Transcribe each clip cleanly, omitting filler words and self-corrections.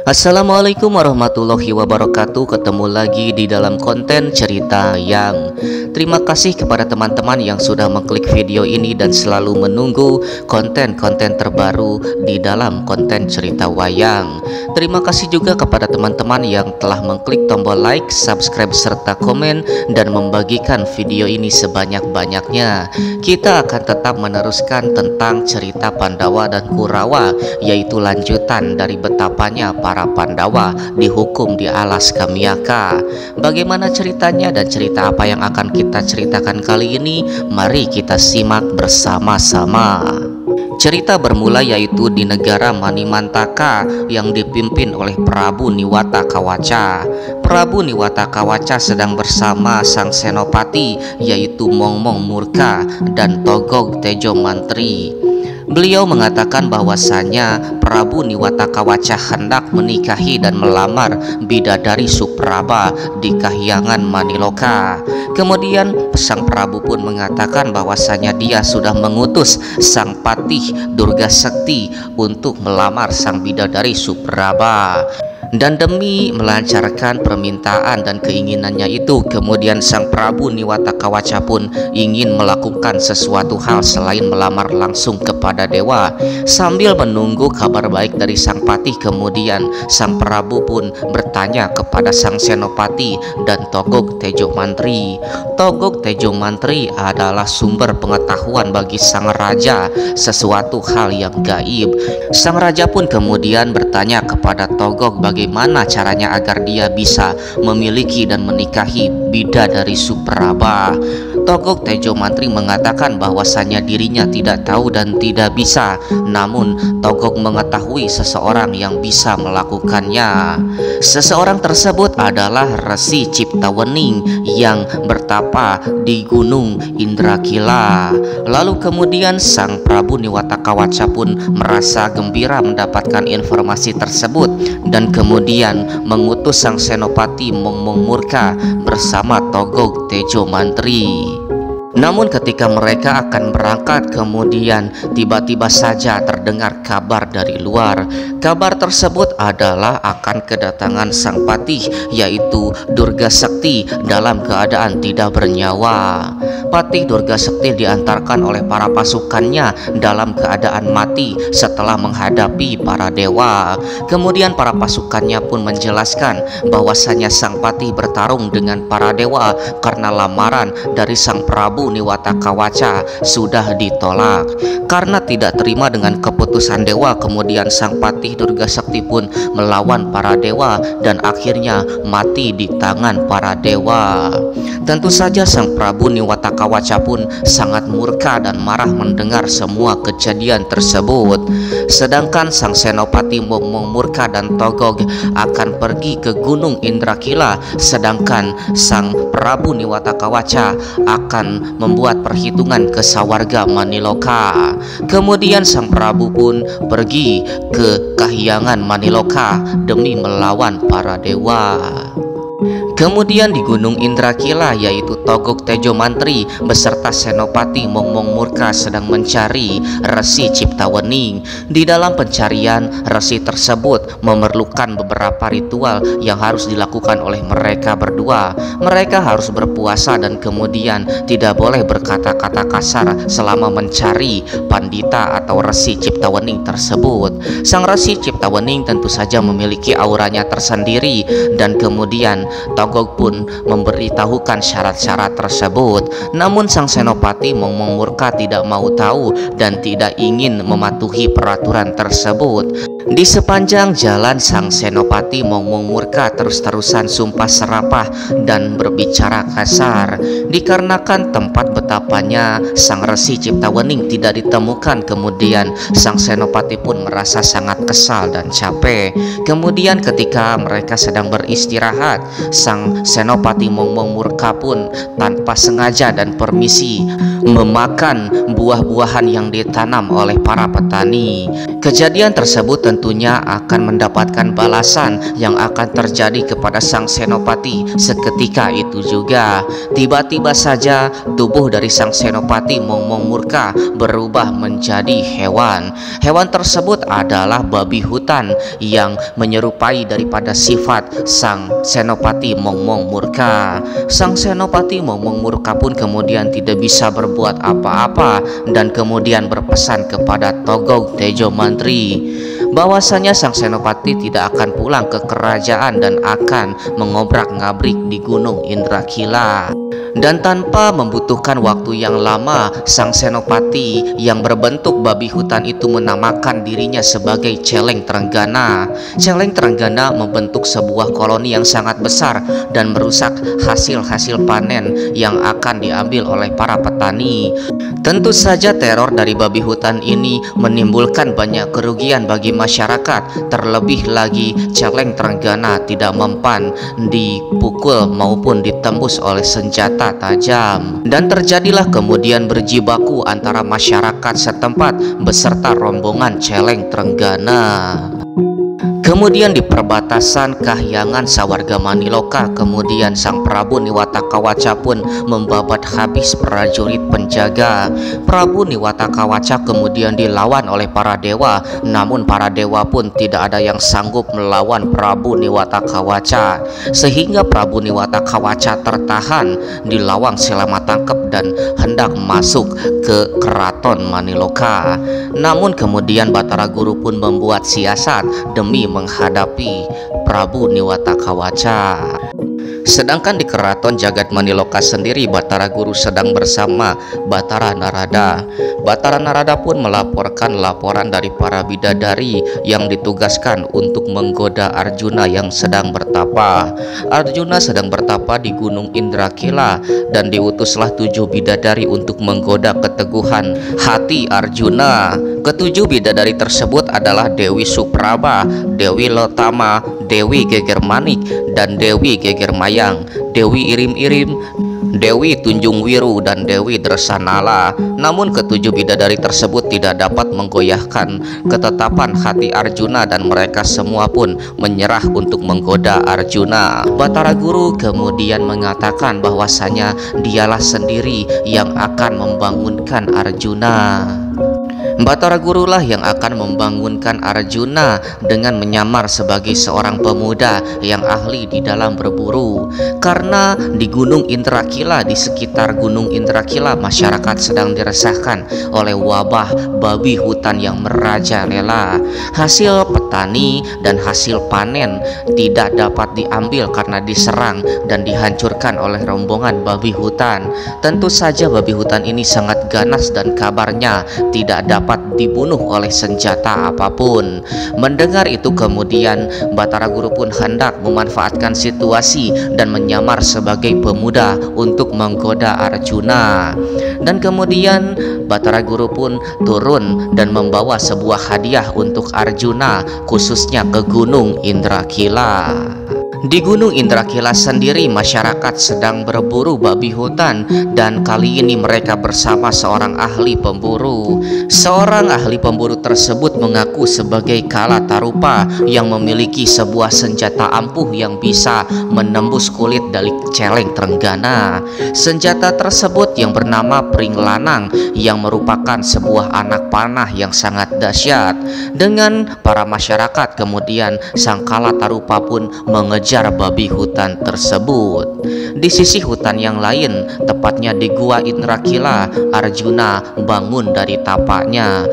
Assalamualaikum warahmatullahi wabarakatuh. Ketemu lagi di dalam konten cerita yang terima kasih kepada teman-teman yang sudah mengklik video ini dan selalu menunggu konten-konten terbaru di dalam konten cerita wayang. Terima kasih juga kepada teman-teman yang telah mengklik tombol like, subscribe, serta komen dan membagikan video ini sebanyak-banyaknya. Kita akan tetap meneruskan tentang cerita Pandawa dan Kurawa, yaitu lanjutan dari betapanya para Pandawa dihukum di alas Kamyaka. Bagaimana ceritanya dan cerita apa yang akan kita ceritakan kali ini? Mari kita simak bersama-sama. Cerita bermula yaitu di negara Manimantaka yang dipimpin oleh Prabu Niwata Kawaca. Prabu Niwata Kawaca sedang bersama sang senopati yaitu Mongmong Murka dan Togog Tejo Mantri. Beliau mengatakan bahwasanya Prabu Niwata Kawaca hendak menikahi dan melamar bidadari Supraba di Kahyangan Maniloka. Kemudian sang Prabu pun mengatakan bahwasanya dia sudah mengutus sang patih Durga Sekti untuk melamar sang bidadari Supraba. Dan demi melancarkan permintaan dan keinginannya itu, kemudian sang Prabu Niwata Kawaca pun ingin melakukan sesuatu hal selain melamar langsung kepada dewa. Sambil menunggu kabar baik dari sang patih, kemudian sang Prabu pun bertanya kepada sang senopati dan Togog Tejo Mantri. Togog Tejo Mantri adalah sumber pengetahuan bagi sang raja sesuatu hal yang gaib. Sang raja pun kemudian bertanya kepada Togog bagaimana caranya agar dia bisa memiliki dan menikahi bidadari Supraba. Togog Tejo Mantri mengatakan bahwasanya dirinya tidak tahu dan tidak bisa, namun Togog mengetahui seseorang yang bisa melakukannya. Seseorang tersebut adalah Resi Ciptawening yang bertapa di Gunung Indrakila. Lalu kemudian sang Prabu Niwata Kawaca pun merasa gembira mendapatkan informasi tersebut dan kemudian mengutus sang senopati Mongmong Murka bersama Togog Tejo Mantri. Namun ketika mereka akan berangkat, kemudian tiba-tiba saja terdengar kabar dari luar. Kabar tersebut adalah akan kedatangan sang patih yaitu Durga Sekti dalam keadaan tidak bernyawa. Patih Durga Sekti diantarkan oleh para pasukannya dalam keadaan mati setelah menghadapi para dewa. Kemudian para pasukannya pun menjelaskan bahwasanya sang patih bertarung dengan para dewa karena lamaran dari sang Prabu Niwata Kawaca sudah ditolak. Karena tidak terima dengan keputusan dewa, kemudian sang patih Durga Sekti pun melawan para dewa dan akhirnya mati di tangan para dewa. Tentu saja sang Prabu Niwata Kawaca pun sangat murka dan marah mendengar semua kejadian tersebut. Sedangkan sang senopati Mongmong Murka dan Togog akan pergi ke Gunung Indrakila, sedangkan sang Prabu Niwata Kawaca akan membuat perhitungan ke Sawarga Maniloka. Kemudian sang Prabu pun pergi ke Kahyangan Maniloka demi melawan para dewa. Kemudian di Gunung Indrakila yaitu Togog Tejo Mantri beserta senopati Mongmong Murka sedang mencari Resi Ciptawening. Di dalam pencarian, resi tersebut memerlukan beberapa ritual yang harus dilakukan oleh mereka berdua. Mereka harus berpuasa dan kemudian tidak boleh berkata-kata kasar selama mencari pandita atau Resi Ciptawening tersebut. Sang Resi Ciptawening tentu saja memiliki auranya tersendiri dan kemudian Togog pun memberitahukan syarat-syarat tersebut. Namun sang senopati Mongmong Murka tidak mau tahu dan tidak ingin mematuhi peraturan tersebut. Di sepanjang jalan sang senopati Mongmong Murka terus-terusan sumpah serapah dan berbicara kasar. Dikarenakan tempat betapanya sang Resi Ciptawening tidak ditemukan, kemudian sang senopati pun merasa sangat kesal dan capek. Kemudian ketika mereka sedang beristirahat, sang senopati Mongmong Murka pun tanpa sengaja dan permisi memakan buah-buahan yang ditanam oleh para petani. Kejadian tersebut tentunya akan mendapatkan balasan yang akan terjadi kepada sang senopati. Seketika itu juga tiba-tiba saja tubuh dari sang senopati Mongmong Murka berubah menjadi hewan. Hewan tersebut adalah babi hutan yang menyerupai daripada sifat sang senopati Mongmong Murka. Sang senopati Mongmong Murka pun kemudian tidak bisa berbuat apa-apa dan kemudian berpesan kepada Togog Tejo Mantri bahwasanya sang senopati tidak akan pulang ke kerajaan dan akan mengobrak-ngabrik di Gunung Indrakila. Dan tanpa membutuhkan waktu yang lama, sang senopati yang berbentuk babi hutan itu menamakan dirinya sebagai Celeng Trenggana. Celeng Trenggana membentuk sebuah koloni yang sangat besar dan merusak hasil-hasil panen yang akan diambil oleh para petani. Tentu saja teror dari babi hutan ini menimbulkan banyak kerugian bagi masyarakat. Terlebih lagi Celeng Trenggana tidak mempan dipukul maupun ditembus oleh senjata tajam, dan terjadilah kemudian berjibaku antara masyarakat setempat beserta rombongan Celeng Trenggana. Kemudian di perbatasan Kahyangan Sawarga Maniloka, kemudian sang Prabu Niwatakawaca pun membabat habis prajurit penjaga. Prabu Niwatakawaca kemudian dilawan oleh para dewa, namun para dewa pun tidak ada yang sanggup melawan Prabu Niwatakawaca, sehingga Prabu Niwatakawaca tertahan di Lawang Selama Tangkep dan hendak masuk ke Keraton Maniloka. Namun kemudian Batara Guru pun membuat siasat demi menghadapi Prabu Niwatakawaca. Sedangkan di Keraton Jagat Maniloka sendiri, Batara Guru sedang bersama Batara Narada. Batara Narada pun melaporkan laporan dari para bidadari yang ditugaskan untuk menggoda Arjuna yang sedang bertapa. Arjuna sedang bertapa di Gunung Indrakila dan diutuslah 7 bidadari untuk menggoda keteguhan hati Arjuna. Ketujuh bidadari tersebut adalah Dewi Supraba, Dewi Lotama, Dewi Geger Manik, dan Dewi Geger Mayang, Dewi Irim-Irim, Dewi Tunjung Wiru, dan Dewi Dresanala. Namun ketujuh bidadari tersebut tidak dapat menggoyahkan ketetapan hati Arjuna dan mereka semua pun menyerah untuk menggoda Arjuna. Batara Guru kemudian mengatakan bahwasanya dialah sendiri yang akan membangunkan Arjuna. Batara Guru lah yang akan membangunkan Arjuna dengan menyamar sebagai seorang pemuda yang ahli di dalam berburu. Karena di Gunung Indrakila, di sekitar Gunung Indrakila, masyarakat sedang diresahkan oleh wabah babi hutan yang merajalela. Hasil petani dan hasil panen tidak dapat diambil karena diserang dan dihancurkan oleh rombongan babi hutan. Tentu saja babi hutan ini sangat ganas dan kabarnya tidak dapat dibunuh oleh senjata apapun. Mendengar itu kemudian Batara Guru pun hendak memanfaatkan situasi dan menyamar sebagai pemuda untuk menggoda Arjuna. Dan kemudian Batara Guru pun turun dan membawa sebuah hadiah untuk Arjuna, khususnya ke Gunung Indrakila. Di Gunung Indrakila sendiri masyarakat sedang berburu babi hutan dan kali ini mereka bersama seorang ahli pemburu. Seorang ahli pemburu tersebut mengaku sebagai Kala Tarupa yang memiliki sebuah senjata ampuh yang bisa menembus kulit dari Celeng Trenggana. Senjata tersebut yang bernama Pring Lanang yang merupakan sebuah anak panah yang sangat dahsyat. Dengan para masyarakat kemudian sang Kala Tarupa pun mengejar babi hutan tersebut. Di sisi hutan yang lain, tepatnya di Gua Indrakila, Arjuna bangun dari tapaknya.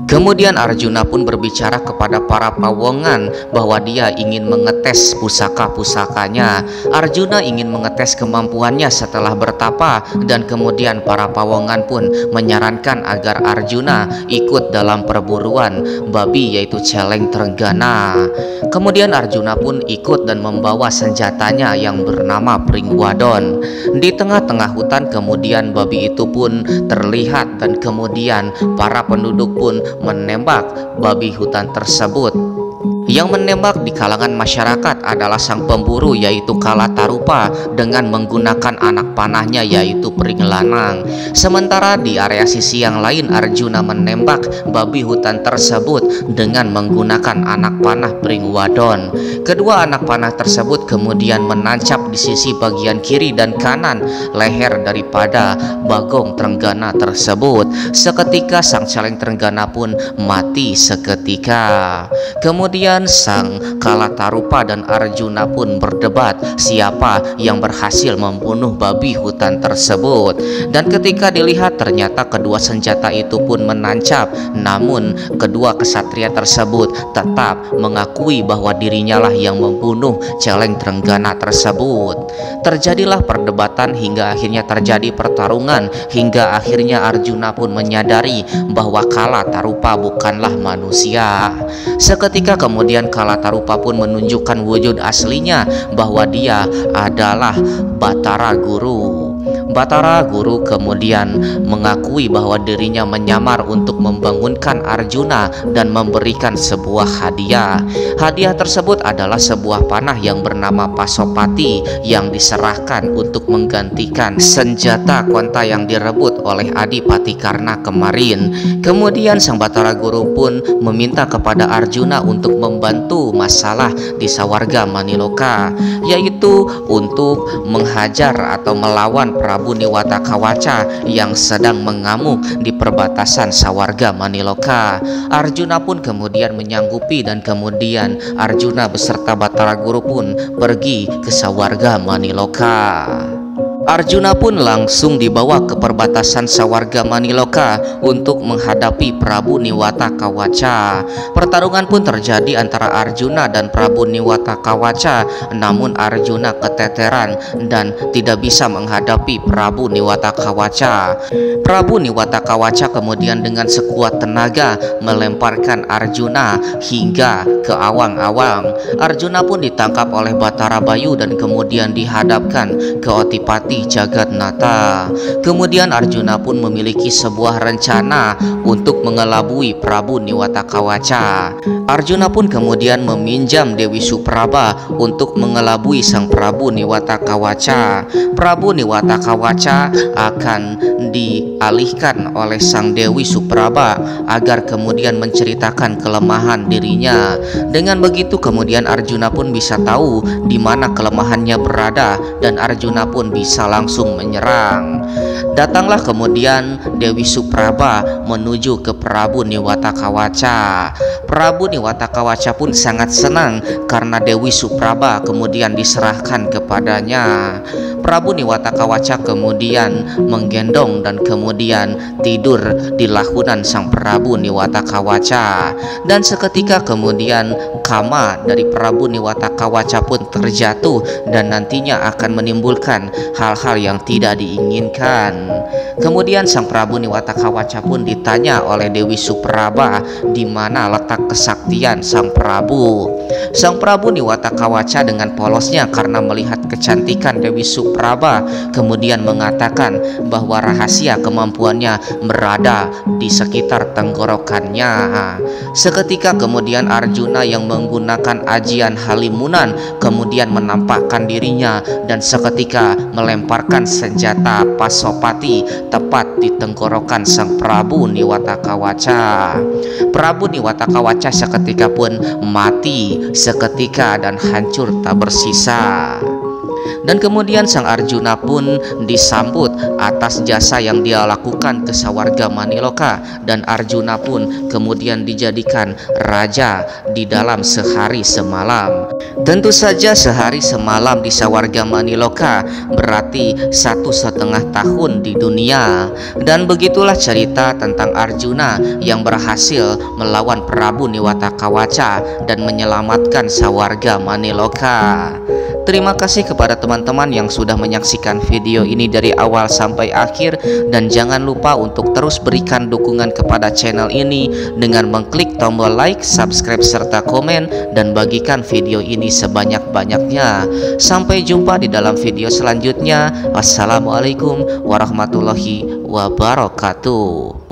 Kemudian Arjuna pun berbicara kepada para pawongan bahwa dia ingin mengetes pusaka-pusakanya. Arjuna ingin mengetes kemampuannya setelah bertapa, dan kemudian para pawongan pun menyarankan agar Arjuna ikut dalam perburuan babi yaitu Celeng Trenggana. Kemudian Arjuna pun ikut dan membawa senjatanya yang bernama Pring Wadon. Di tengah-tengah hutan kemudian babi itu pun terlihat dan kemudian para penduduk pun menembak babi hutan tersebut. Yang menembak di kalangan masyarakat adalah sang pemburu yaitu Kalatarupa dengan menggunakan anak panahnya yaitu Pring Lanang. Sementara di area sisi yang lain Arjuna menembak babi hutan tersebut dengan menggunakan anak panah Pring Wadon. Kedua anak panah tersebut kemudian menancap di sisi bagian kiri dan kanan leher daripada Bagong Trenggana tersebut. Seketika sang Celeng Trenggana pun mati seketika. Kemudian sang Kalatarupa dan Arjuna pun berdebat siapa yang berhasil membunuh babi hutan tersebut. Dan ketika dilihat ternyata kedua senjata itu pun menancap, namun kedua kesatria tersebut tetap mengakui bahwa dirinya lah yang membunuh Celeng Trenggana tersebut. Terjadilah perdebatan hingga akhirnya terjadi pertarungan, hingga akhirnya Arjuna pun menyadari bahwa Kalatarupa bukanlah manusia. Seketika kemudian Kalatarupa pun menunjukkan wujud aslinya bahwa dia adalah Batara Guru. Batara Guru kemudian mengakui bahwa dirinya menyamar untuk membangunkan Arjuna dan memberikan sebuah hadiah. Hadiah tersebut adalah sebuah panah yang bernama Pasopati yang diserahkan untuk menggantikan senjata konta yang direbut oleh Adipati Karna kemarin. Kemudian sang Batara Guru pun meminta kepada Arjuna untuk membantu masalah di Sawarga Maniloka, yaitu untuk menghajar atau melawan Prabu Niwata Kawaca yang sedang mengamuk di perbatasan Sawarga Maniloka. Arjuna pun kemudian menyanggupi dan kemudian Arjuna beserta Batara Guru pun pergi ke Sawarga Maniloka. Arjuna pun langsung dibawa ke perbatasan Sawarga Maniloka untuk menghadapi Prabu Niwata Kawaca. Pertarungan pun terjadi antara Arjuna dan Prabu Niwata Kawaca, namun Arjuna keteteran dan tidak bisa menghadapi Prabu Niwata Kawaca. Prabu Niwata Kawaca kemudian dengan sekuat tenaga melemparkan Arjuna hingga ke awang-awang. Arjuna pun ditangkap oleh Batara Bayu dan kemudian dihadapkan ke Otipati Jagatnata. Kemudian Arjuna pun memiliki sebuah rencana untuk mengelabui Prabu Niwata Kawaca. Arjuna pun kemudian meminjam Dewi Supraba untuk mengelabui sang Prabu Niwata Kawaca. Prabu Niwata Kawaca akan dialihkan oleh sang Dewi Supraba agar kemudian menceritakan kelemahan dirinya. Dengan begitu kemudian Arjuna pun bisa tahu di mana kelemahannya berada dan Arjuna pun bisa langsung menyerang. Datanglah kemudian Dewi Supraba menuju ke Prabu Niwata Kawaca. Prabu Niwata Kawaca pun sangat senang karena Dewi Supraba kemudian diserahkan kepadanya. Prabu Niwata Kawaca kemudian menggendong dan kemudian tidur di lahunan sang Prabu Niwata Kawaca. Dan seketika kemudian kama dari Prabu Niwata Kawaca pun terjatuh dan nantinya akan menimbulkan hal-hal yang tidak diinginkan. Kemudian sang Prabu Niwata Kawaca pun ditanya oleh Dewi Supraba di mana letak kesaktian sang Prabu. Sang Prabu Niwata Kawaca dengan polosnya karena melihat kecantikan Dewi Supraba kemudian mengatakan bahwa rahasia kemampuannya berada di sekitar tenggorokannya. Seketika kemudian Arjuna yang menggunakan ajian Halimunan kemudian menampakkan dirinya dan seketika melemparkan senjata Pasopati tepat di tenggorokan sang Prabu Niwata Kawaca. Prabu Niwata Kawaca seketika pun mati seketika dan hancur tak bersisa. Dan kemudian sang Arjuna pun disambut atas jasa yang dia lakukan ke Sawarga Maniloka, dan Arjuna pun kemudian dijadikan raja di dalam sehari semalam. Tentu saja sehari semalam di Sawarga Maniloka berarti 1,5 tahun di dunia. Dan begitulah cerita tentang Arjuna yang berhasil melawan Prabu Niwata Kawaca dan menyelamatkan Sawarga Maniloka. Terima kasih kepada teman-teman yang sudah menyaksikan video ini dari awal sampai akhir, dan jangan lupa untuk terus berikan dukungan kepada channel ini dengan mengklik tombol like, subscribe, serta komen, dan bagikan video ini sebanyak-banyaknya. Sampai jumpa di dalam video selanjutnya. Wassalamualaikum warahmatullahi wabarakatuh.